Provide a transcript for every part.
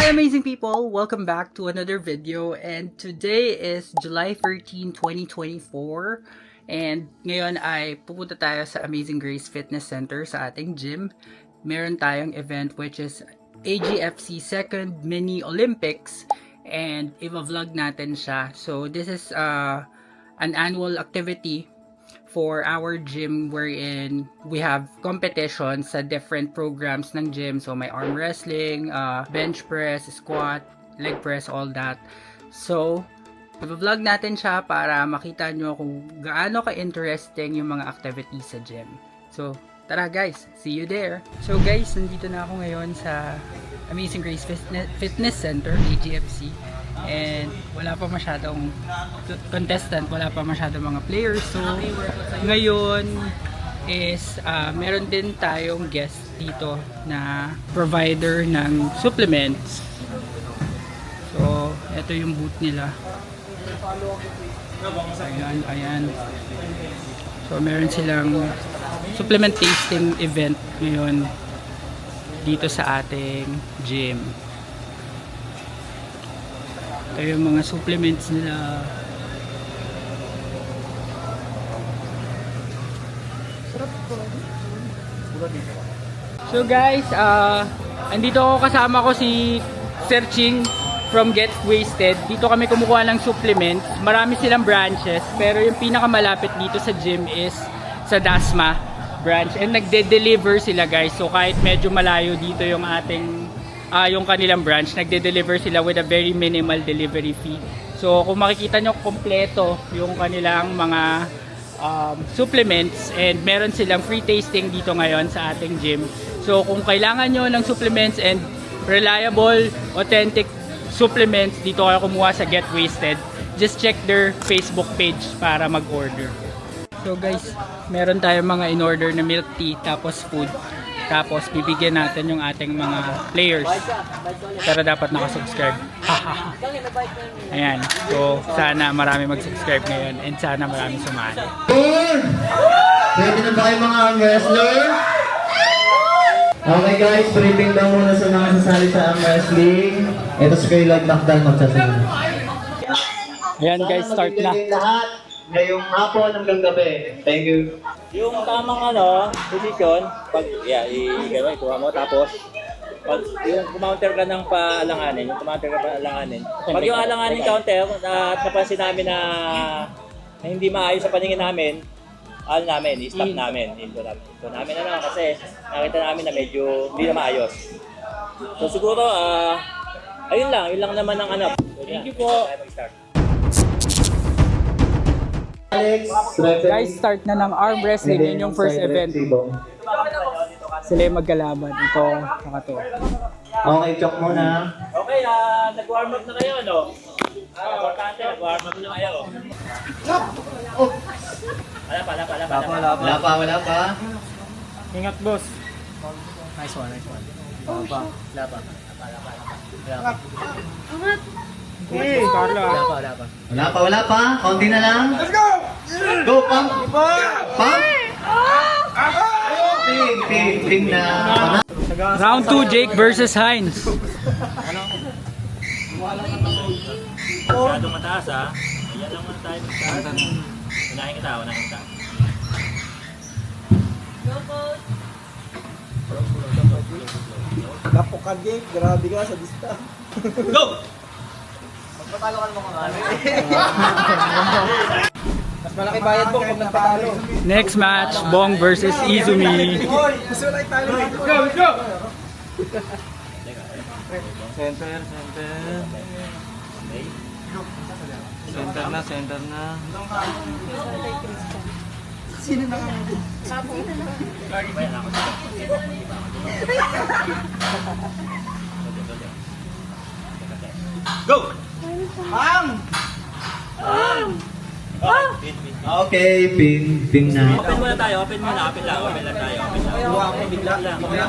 Hi amazing people! Welcome back to another video, and today is July 13, 2024, and ngayon ay pupunta tayo sa Amazing Grace Fitness Center sa ating gym. Meron tayong event which is AGFC 2nd Mini Olympics, and i-vlog natin siya. So this is an annual activity for our gym wherein we have competitions sa different programs ng gym. So may arm wrestling, bench press, squat, leg press, all that. So i-vlog natin siya para makita nyo kung gaano ka-interesting yung mga activities sa gym. So tara guys, see you there! So guys, nandito na ako ngayon sa Amazing Grace Fitness Center, AGFC. And wala pa masyadong contestant, wala pa masyadong mga players. So ngayon is meron din tayong guest dito na provider ng supplements. So ito yung booth nila. Ayan. So meron silang supplement tasting event ngayon dito sa ating gym. Ito yung mga supplements nila. So guys, andito ako, kasama ko si Sir Ching from Get Wasted. Dito kami kumukuha ng supplements. Marami silang branches, pero yung pinakamalapit dito sa gym is sa Dasma branch. And nagde-deliver sila guys. So kahit medyo malayo dito yung ating yung kanilang branch, nagde-deliver sila with a very minimal delivery fee. So kung makikita nyo kompleto yung kanilang mga supplements, and meron silang free tasting dito ngayon sa ating gym. So kung kailangan nyo ng supplements and reliable, authentic supplements, dito kayo kumuha sa Get Wasted. Just check their Facebook page para mag-order. So guys, meron tayong mga in-order na milk tea, tapos food. Tapos bibigyan natin yung ating mga players. Pero dapat nakasubscribe. Ayan. So sana marami mag-subscribe ngayon, and sana marami sumali. Pwede na ba kayo mga arm wrestler? Okay guys, briefing daw muna sa mga sasali sa arm wrestling. Ito si Kuya Log Nakdal magsasabi. Ayan guys, start na. Lahat ngayong hapon hanggang gabi. Thank you. Yung tamang position, pag gano'n, ikuha mo, tapos pag yung kumounter ka ng paalanganin, pag yung alanganin counter at napansin namin na hindi maayos sa paningin namin, i-stop namin, into namin kasi nakita namin na medyo hindi na maayos. So siguro, yun lang naman ang Thank you po. Alex, Guys, start na ng arm wrestling. Yun yung first event. Sila yung magkalaban. Ito, saka to. Okay, chok muna. Okay, nag-warm up na kayo, no? Importante, nag-warm up na kayo. Wala pa. Ingat boss. Nice one. Wala pa. Wala pa. Konti na lang. Let's go! Go, pump! Ping na. Round 2, Jake versus Hines. Masyadong mataas, ha? Ayan lang muna tayo. Unahin kita. Napukad Jake, grabe ka sa dista. Go! Magpatalo ka naman mga Mas malaki bayad mo kung nagpatalo. Next match, Bong versus Izumi. Gusto na italo. Let's go! Center. Center na. Sino na kami? Go! Okay, ping na. Open muna tayo, open lang tayo. Bigla lang. Okay.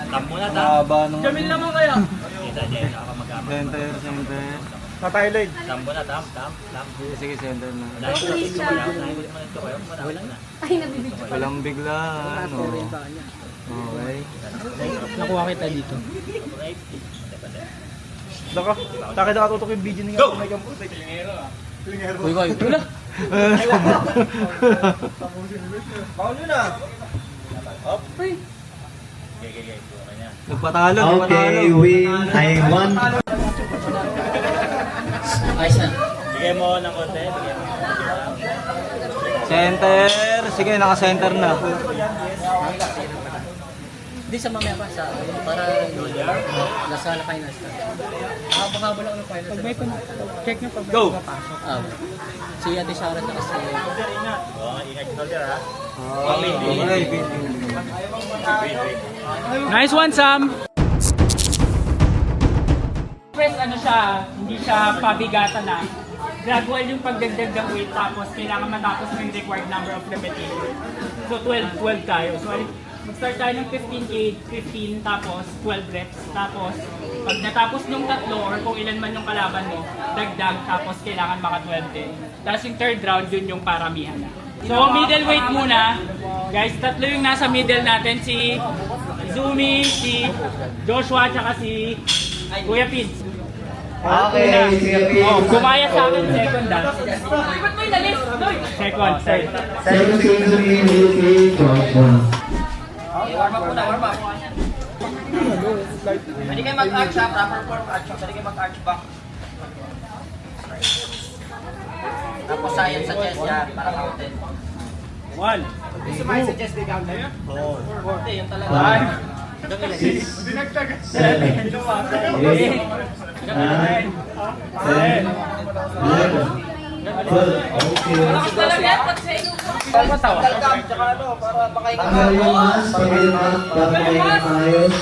Tap muna, tap. Haba nung... Jamil naman kaya. Kita niya, nakakamagama. Center. Tatay Tambo na, tam. Sige, center na. Ay, nabibidyo. Walang biglaan. Okay. Nakuha kita dito. Daka, takay nakatutok yung video niya. Go! Uy, wala. Paul yun ah. Okay. Nagpatalo, Okay, win. Ay, 1. Ayos na. Bigay mo ng konti. Center. Sige, naka-center na. Hindi sa mamaya pa sa para nasa na finals na. Habang lang ng finals. Pag may check nyo pag may papasok. Si Ate Sarah na kasi. Ingat shoulder ha. Okay. Nice one, Sam! Press ano siya, hindi siya pabigatan na. Gradual yung pagdagdag ng weight tapos kailangan matapos ng required number of repetitions. So 12 tayo. So mag-start tayo ng 15K, 15 tapos 12 reps. Tapos pag natapos nung tatlo or kung ilan man yung kalaban mo, dagdag tapos kailangan maka 12 din. Tapos yung third round yun yung paramihan. So middleweight muna. Guys, tatlo yung nasa middle natin, si Zumi, si Joshua, tsaka si Kuya Pids. Okay, sige, Gumaya sa akin second dance. Second, third. Second season in UK, Joshua. Pwede kayo mag-arch ha, proper form arch. Pwede kayo mag-arch back. Tapos science sa chest yan, para counted. 1. Sumayin sa chest, di counted. 4. Yung talaga. 5, 6, 7, 8, 9, 10, 11, 12. Okay. Tanggal yung mask, pagay yung mask, pagay yung ayos.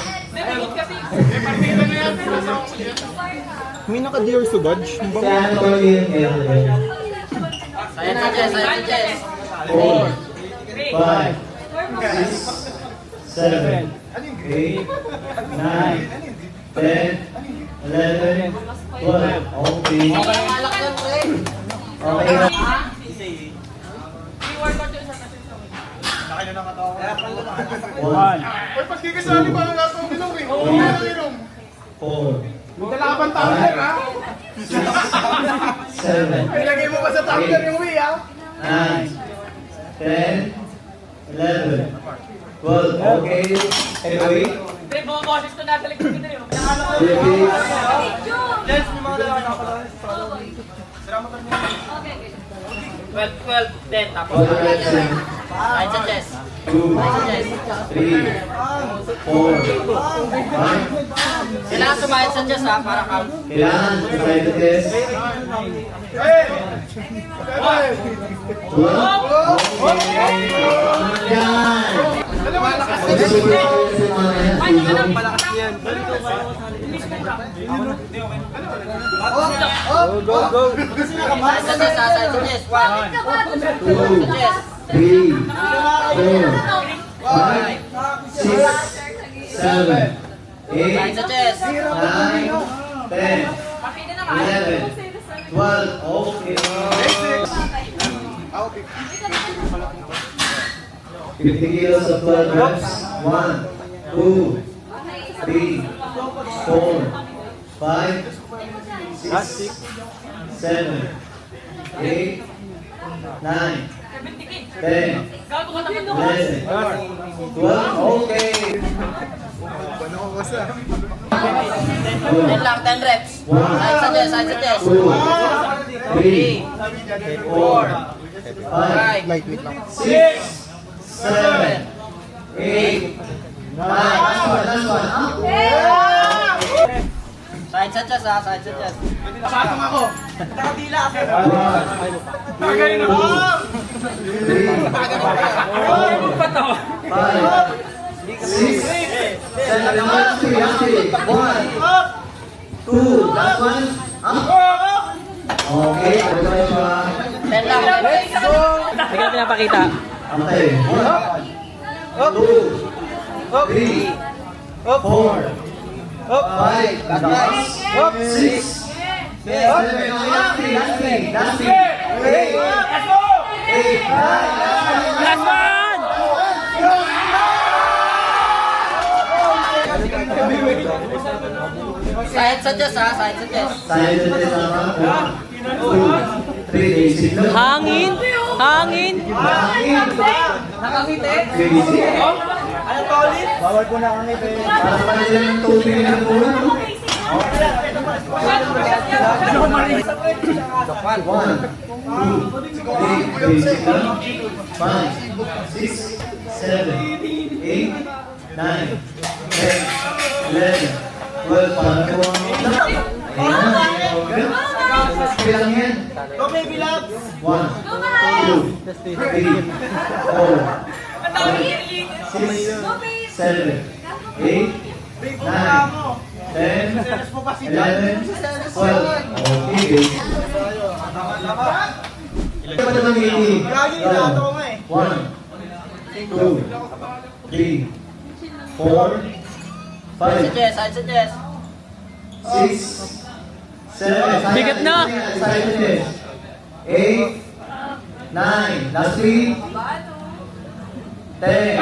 May naka-dear sa badge. Si ano ko yung Science sa chest, science sa chest. 4, 5, 6, 7, 8, 9, 10, 11, 12. Okay. Okay na. One, Uy, pag kikisali pa ang gatong bilong eh. Oo, bilong. 4, May dalaban tumbler ha. 7, Ilagay mo pa sa tumbler yung wheel ha. 9, 10, 11, 12. Okay. Anyway. Lens, may mga dalawa na pala. 12, 10, tapos science sa chest. 2, 3, 4, 5. Kailangan sumayin sa chest ha, para count. Kailangan try the test. Hey! 12. Okay. Yan. Super power si mga yan. Malakas yan. Go. Science sa chest ha, science sa chest. 1, 2, chest. 3, 4, 5, 6, 7, 8, Science sa chest. 9, 10, 11, 12. Okay. 50 kilos of 12 reps. 1, 2, 3, 4, 5, 6, 7, 8, 9, 10, 11, 12. Okay. 10 lang, 10 reps. Science sa chest, science sa chest. 2, 3, 4, 5, 6, 7, 8, 9. Last one. Science sa chest ha, science sa chest. Pasok ako. Nakadila ako. 1, 2, 3, 4, 5, 6, 7, 8, 9, 10, 11, 12. Last one. Okay, okay siya. 10 lang. Let's go! Hindi ka pinapakita. Okay. 1, 2, 3, 4, 5, 6, 7, 8, 9, 10, 11, 12. Last three. 8, 9, Last one! Side suggest ha, side suggest. Side suggest sama. 1, 2, 3. Basic lang. Hangin! Hangin! Nakangiti. Basic. Ano to ulit? Bawal po nakangiti. Para pa nila ng tubig ng buwan. 12, para po. Bilang yan. 1, 2, 3, 4, 5, 6, 7, 8, 9, 10, 11, 12. Okay, guys. Ito ba naman 80? 1, 2, 3, 4, 5, Suggest, side suggest. 6, 7, Bigat na. 8, 9, last 3, 10,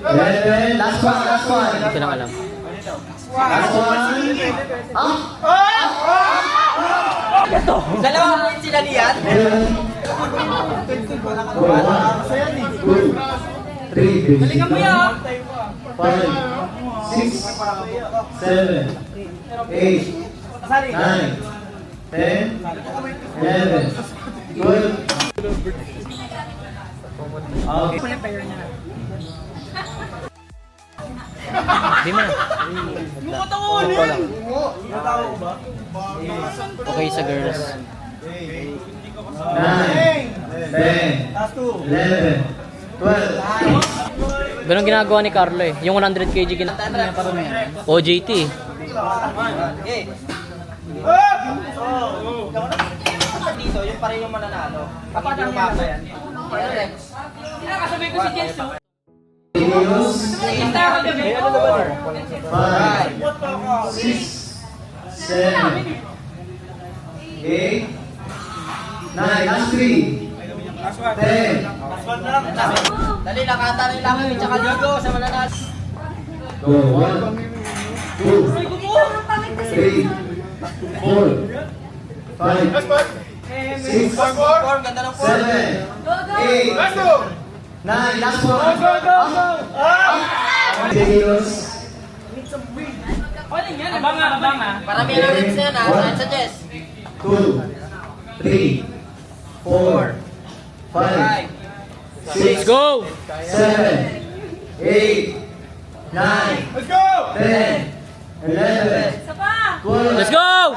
11, last one. Hindi ko lang alam. Last one. Dalawang point sila niyan. 3, Galingan mo yan. 5, 6, 7, 8, 9, 10, 11, 12. Okay. Di mo na. Okay sa girls. 9, 10, 11, 12. Ganun ginagawa ni Carlo eh. Yung 100 kg OJT. Dito, yung pa rin yung mananalo. Kapag yung mapa yan. Kasabay ko si Jens. 5, 6, 7, 8, 9, last 3, 10. Dali, nakata rin lang yung tsaka dito sa mananalo. Go, 1, 2, 3, 4, 5, 6, 4, ganda ng 4. 7, 8, 9, last one. Serious. Marami na rin siya na, side suggest. 2, 3, 4, 5, 6, Go! 7, 8, 9, 10, 11, 12, Let's go!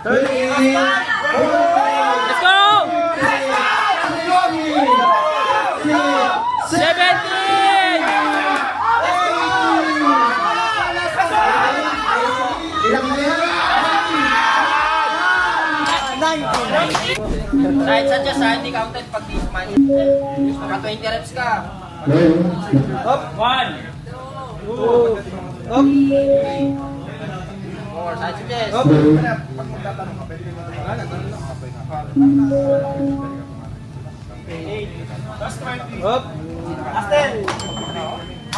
13, Let's go! 17! ilang na yan? Side suggest ha, hindi counted pag di kumain. Maka 20 reps ka. More, side suggest.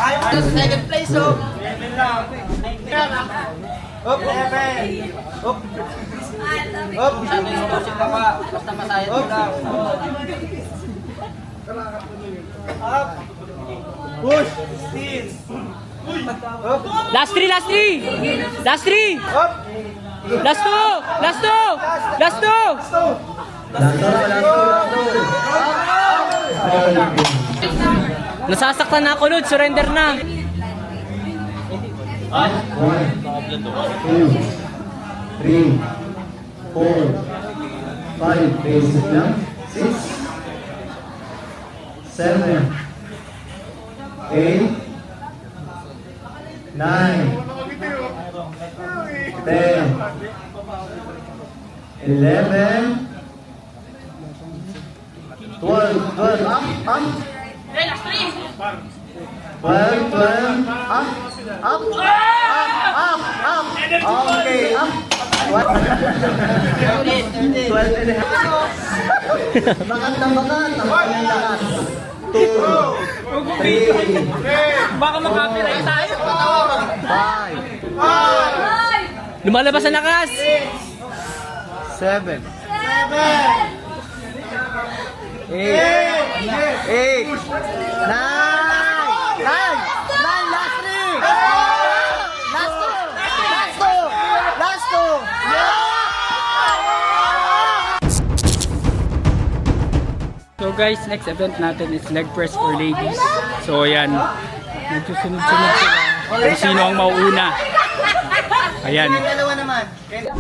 Ayaw ka sa second place, oh. Masyado explosive ka pa. Basta masayad mo lang. Last 3, last 3! Last 3! Last 2! Last 2! Last 2! Nasasaktan na ako, Lud. Surrender na. 1, 2, 3, 4, 5, basic lang. 6, 7, 8, 9, 10, 11, 12, 12, up, up. 12, 12, up, up, up, up, up. Okay, up. What? 12 and a half. Bakat na bakat. Ang kanyang lakas. 2, 3, Baka makapiright tayo. 5, Lumalabas ang lakas. 7, 8, 9, 9, last 3. Last 2. So guys, next event natin is leg press for ladies. So ayan, nagsusunod-sunod sila kung sino ang mauuna. Ayan. Dalawa naman.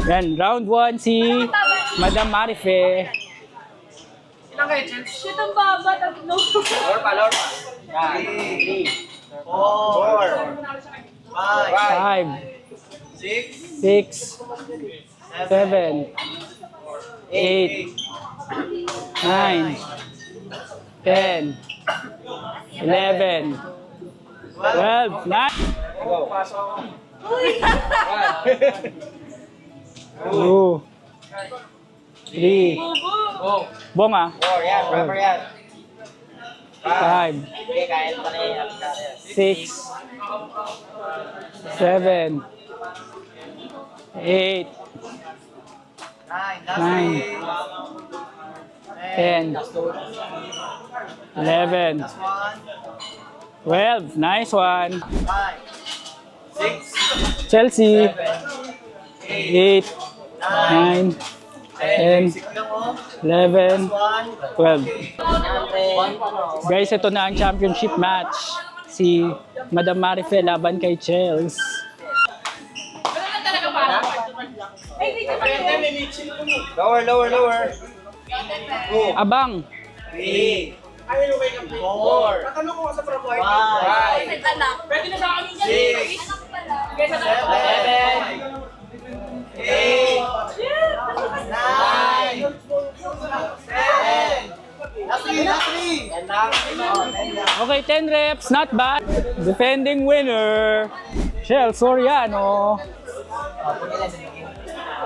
Yan, round 1 si Madam Marife. Shit, ang baba. No. 4, 5, 5, 6, 7, 8, 9, 10, 11, 12, 9. 2, 3, bong ah. 5, 6, 7, 8, 9, 10, 11, 12. Nice one. Chelsea. 8, 9, 10, 11, 12. Guys, ito na ang championship match. Si Madam Marife laban kay Chels. Lower. Abang. 3, 4, 5, 6, 7, 8, 9, 10. Okay, 10 reps, not bad. Defending winner, Chels Soriano.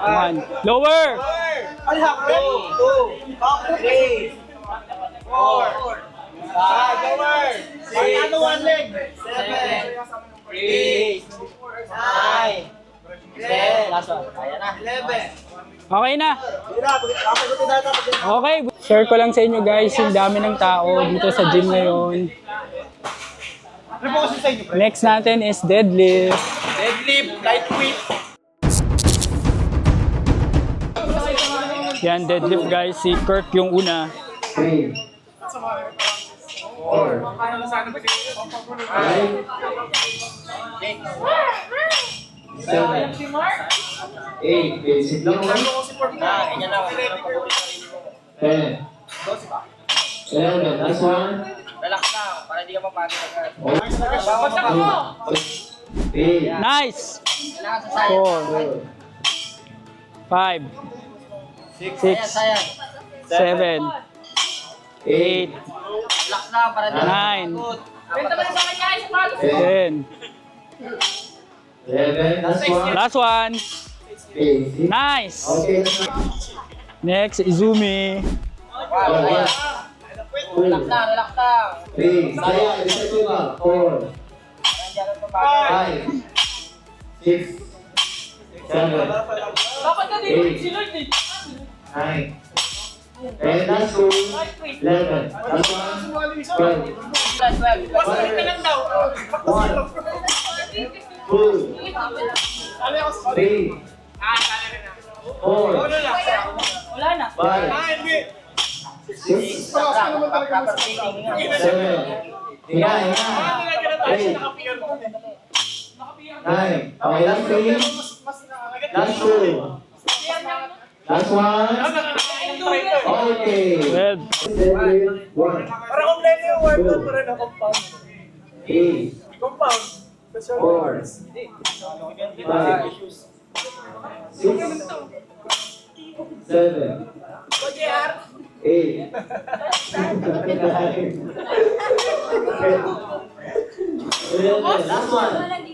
1. Lower. 2, 3, 4, 5, 6, 7, 8, 9, 10. Last one. Kaya na. 11. Okay na. Okay, share ko lang sa inyo guys yung dami ng tao dito sa gym ngayon. Next natin is deadlift. Light weight. Yan, deadlift guys. Si Kurt yung una. 3, 4, 5, 7, 8, basic lang. 10, 11, last one. Relax na, para hindi ka mapagod agad. 8, Nice! 4, 5, 6, 7, 8, Relax na, para hindi 9, 10. 11, last one. Last one. Basic. Nice! Okay, Next, Izumi. 2, relax na. 3, 4, 5, 6, 7, 8, 9, 10, last two, 11, last one, 12, 1, 2, 3, 4, 5, 6, 7, 8, 9, okay, last three, last two, last one, okay. 12. 7, 1, 2, 3, 4, 5, 6, 7, 8, 9, 10. Last one.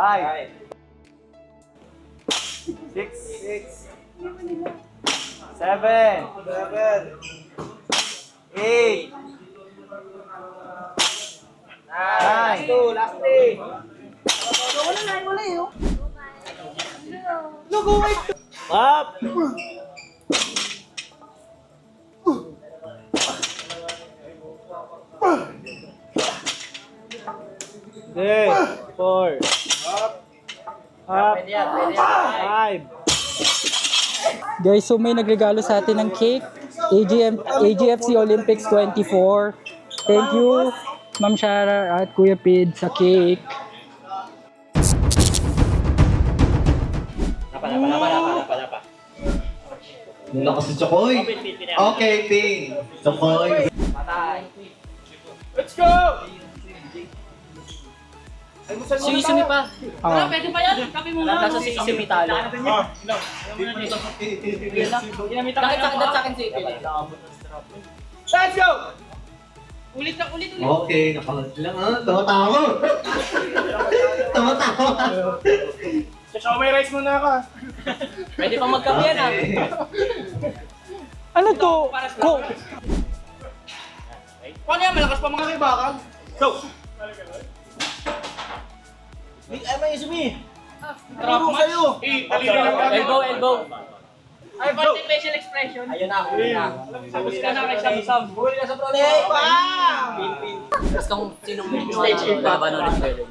5. 6. 7. 8. 9. Last three. Up! Good. 4. Up. Pwede yan. 5. Guys, so may nagregalo sa atin ng cake. AGFC Olympics 24. Thank you, Ma'am Shara at Kuya Pid sa cake. Napa. Mula ko si Chokoy. Okay, Pin. Chokoy. Let's go! Sumi pa. Ah. Pwede pa yan. Kape muna. Nasa sumi talo. Bakit sa akin si Let's go! Ulit. Okay, nakalat lang ha. Tawa-tawa. Tawa-tawa. So may rice muna ka. Pwede pang magkape yan ah. Ano to? Ko. Paano yan? Malakas pa mga Bakal. trap match. Elbow. Ay, parang facial expression. Ayun na. Tapos ka na kay Sam. Huli na sa pro. Tapos kung sinong may stage yung laban ulit pwede.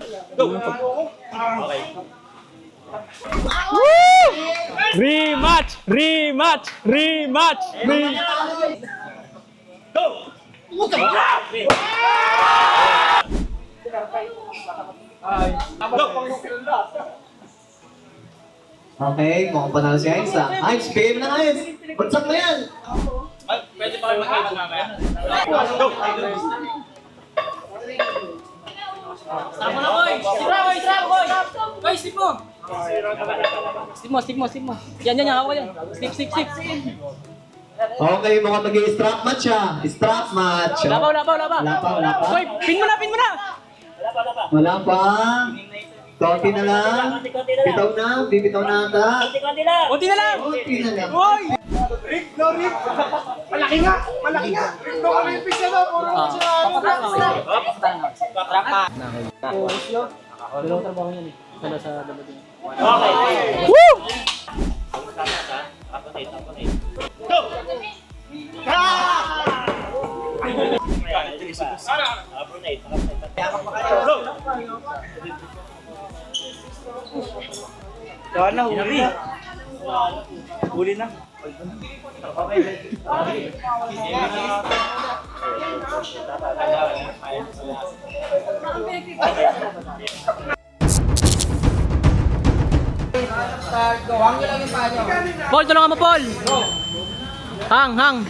Rematch! Okay, mukhang panalo si Heinz ah. Heinz, PM na Heinz. Bagsak na yan. Pwede pa kayo mag-iwan mamaya? Tama na, boy! Trap, boy! Boy, slip mo! Slip mo. Yan, hawak yan. Slip. Okay, mukhang mag-i-strap match ah. Strap match. Labaw. Lapaw. Boy, pin mo na! Wala pa. Konti na lang. Bitaw na. Bibitaw na ata. Kunti na lang! Konti na lang. Rick. Malaki nga. Rick, no Olympics na. Puro Huli na. Paul, tulungan mo, Paul! Hang!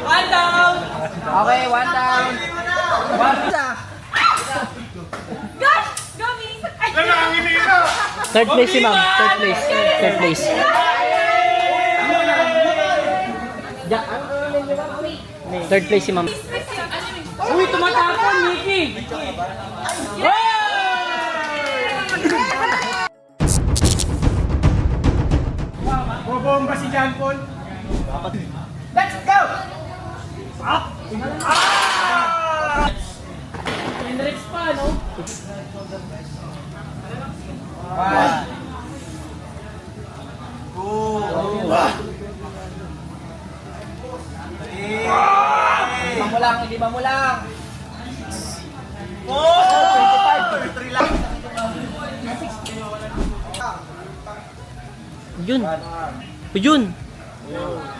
One down! Okay, one down. Third place si Ma'am. Third place. Third place si Ma'am. Uy, tumatapon, Mickey! Bobomba si John Paul. Let's go! Hendrix pa, no? Lima mo lang. Yun.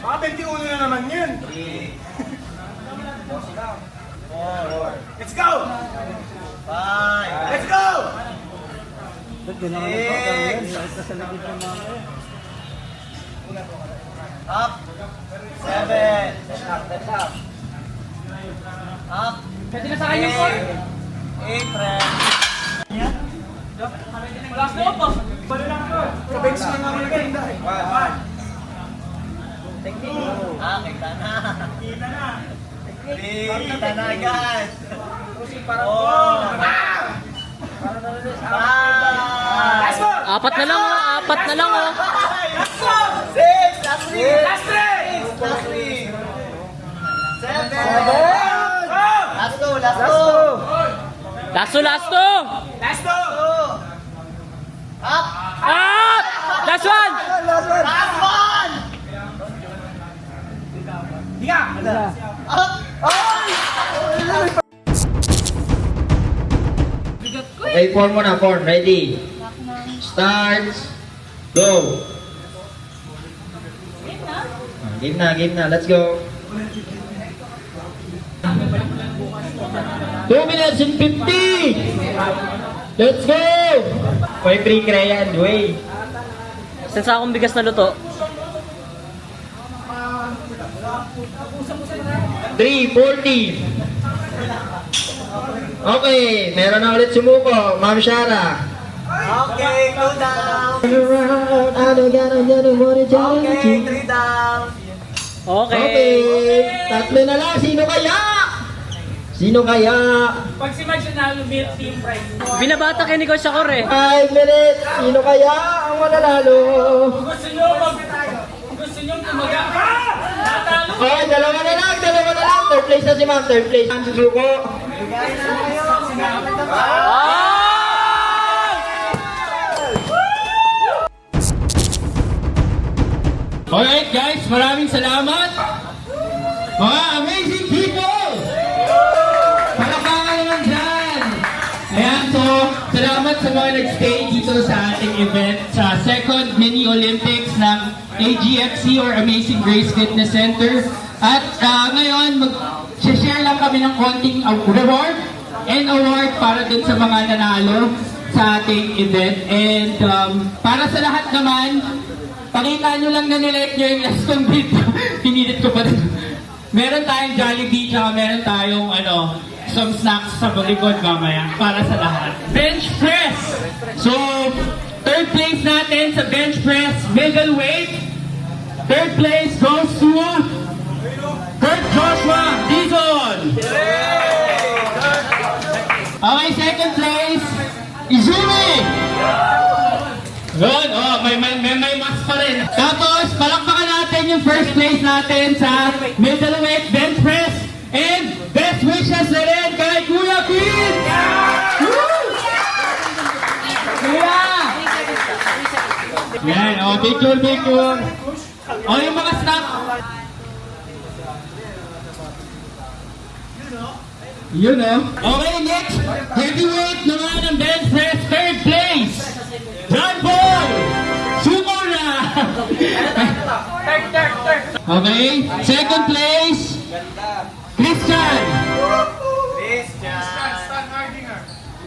Mga 21 na naman yun. Let's go! 5. Let's go! 6. Up. 7. Up. Pwede na sa akin yung call. 8. Last na po. Kita na guys. Apat na lang oh, apat na lang oh. Last three. Seven. Last two. Last two. Up. Up! Last one! Last one. Okay, form mo na, form. Ready? Start. Go. Game na. Let's go. 2 minutes and 50. Let's go. May free crayon. Way. Saan sa akong bigas na luto? 3:40. Okay, meron na ulit sumuko. Ma'am Shara. Okay, go down. Okay, Okay, three down. Okay. tatlo na lang. Sino kaya? Pag si Mike nanalo, build team prize. Binabata kay Nico Shakur eh. 5 minutes. Sino kaya ang mananalo? Gusto nyo tumaga. Natalo. Okay, dalawa na lang. Third place na si ma'am. Third place. Ang susuko. Alright guys, maraming salamat. Mga amazing people! Palakpakan naman dyan! Ayan, so, salamat sa mga nag-stay dito sa ating event sa second mini Olympics ng AGFC or Amazing Grace Fitness Center. At ngayon, mag-share lang kami ng konting reward and award para dun sa mga nanalo sa ating event. And para sa lahat naman, pakita nyo lang na nilike nyo yung last kong video. Pinilit ko pa rin. Meron tayong Jollibee, tsaka meron tayong some snacks sa likod mamaya para sa lahat. Bench press! So, third place natin sa bench press, middleweight. Third place goes to Kurt Joshua Dizon. Okay, second place, Izumi. Good, may mask pa rin. Tapos, palakpakan natin yung first place natin sa middleweight bench press. And best wishes na rin kay Kuya Pete! Woo! Kuya! Yan, picture. Yung mga staff. Yun Okay, next. Heavyweight naman ng bench press, third place. John Paul! Suko na! Okay, second place.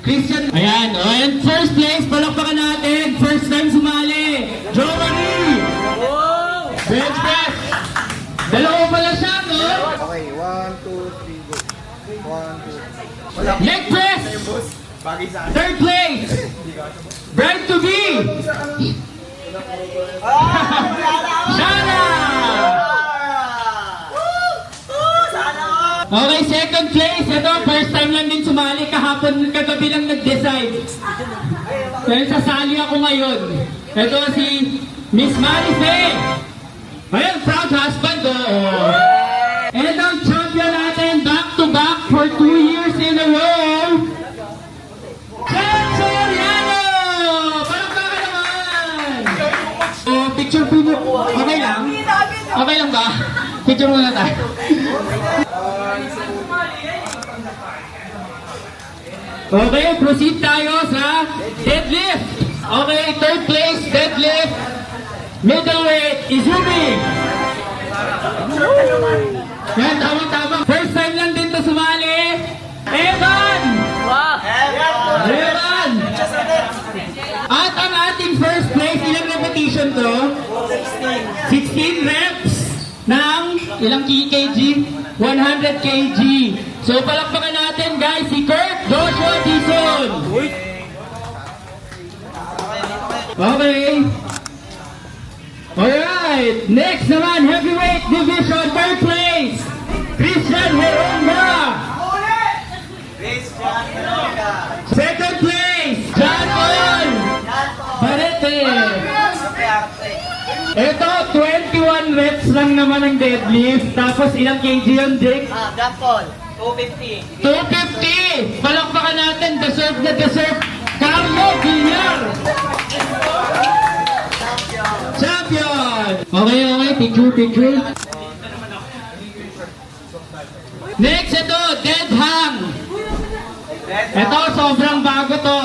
Christian. Ayan, and first place, palakpakan natin. First time sumali. Joe Marie! Bench press. Dalawa pala siya, no? Okay, 1, 2, 3, go. 1, 2. Leg press! Third place! Bride to be! Shana! Okay, second place. Ito, first time lang din sumali. Kahapon, kagabi lang nag-decide. Dahil sasali ako ngayon. Ito si Miss Marife. Ayan, proud husband ko. And ang champion natin, back-to-back for 2 years in a row. Jen Soriano! Palakpakan naman! Picture po mo. Okay lang? Okay lang ba? Picture muna tayo. Okay, proceed tayo sa deadlift. Okay, third place, deadlift. Middleweight, Izumi. Yan, tama. First time lang din to sumali. Evan! Evan! At ang ating first place, ilang repetition to? 16 reps ng ilang kg? 100 kg. So palakpakan natin guys si Kurt Joshua Dizon. Okay. Alright, next naman, heavyweight division, third place, Christian Heronga. Second place, John Paul Barete. Ito, 21 reps lang naman ang deadlift, tapos ilang kg yun, Dick? John Paul, 250. 250! Palakpakan natin, deserve na deserve, Carlo Villar! Champion! Okay, picture. Next, ito, Dead Hang. Ito, sobrang bago to.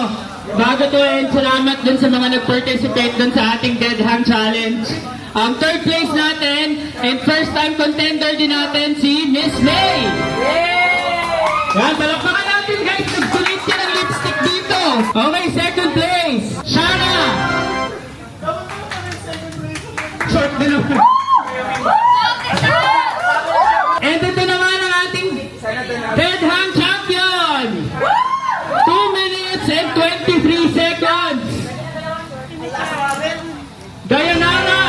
And salamat dun sa mga nag-participate dun sa ating Dead Hang Challenge. Ang third place natin, and first time contender din natin, si Miss May. Yan, palakpakan natin guys, nagsulit siya ng lipstick dito. Okay, second place, Shana. Short na naman. And ito naman ang ating Dead Hang Champion. 2 minutes and 23 seconds. Dayanara.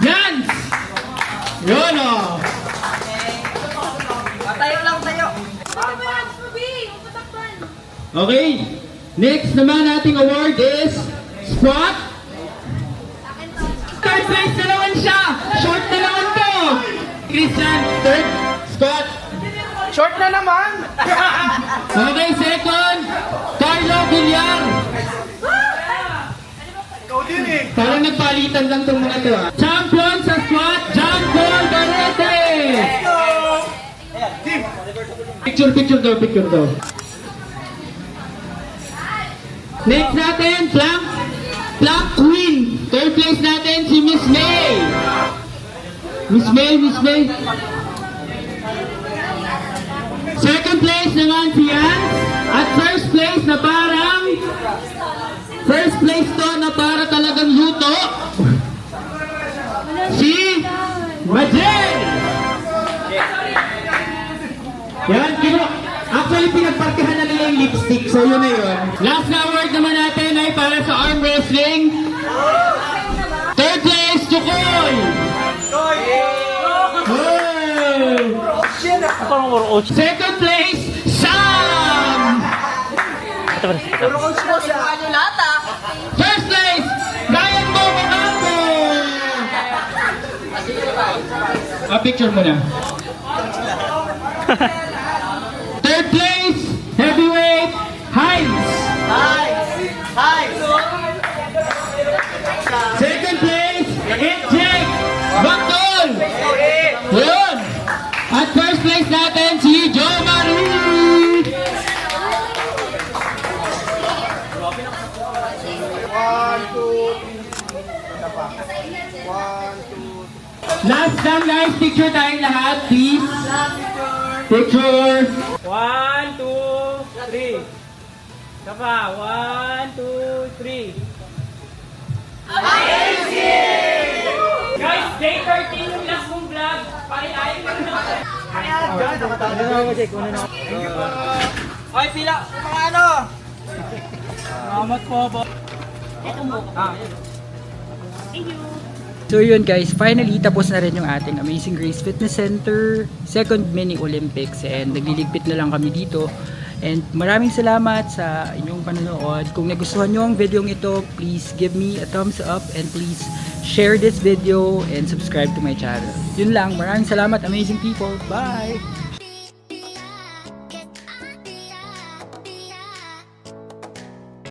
Yan. Yun o. Tayo lang tayo. Okay. Next naman ating award is squat. Third place na naman siya. Short na naman to. Christian, third squat. Short na naman! Okay, second, Carlo Villar. Ikaw din eh! Parang nagpalitan lang itong mga to. Champion sa squat, John Paul Barete. Picture daw. Next natin, plank queen. Third place natin si Miss May. Miss May. Second place naman si Hans. At first place to na para talagang luto. Si Majel. Yan, actually pinagpartihan na nila yung lipstick, so yun na yun. Last na award naman natin ay para sa arm wrestling. Third place, Chukoy. Second place, Sam. First place, Ryan Bobanambo. Picture mo na. Third place, heavyweight, Hines. Second place, Jake Bactol. Yun. At first place natin si Joe Marie. 1, 2, 3. Isa pa. 1, 2, 3. Last time guys, picture tayong lahat, please. Picture. 1, 2, 3. Isa pa. 1, 2, 3. Guys, day 13 yung last mong vlog. Parilayan ka na. Oy, pila. Mga ano? Salamat po, bo. So yun guys, finally tapos na rin yung ating Amazing Grace Fitness Center second mini Olympics, and nagliligpit na lang kami dito. And maraming salamat sa inyong panonood. Kung nagustuhan nyo ang video ito, please give me a thumbs up and please share this video and subscribe to my channel. Yun lang, maraming salamat amazing people. Bye!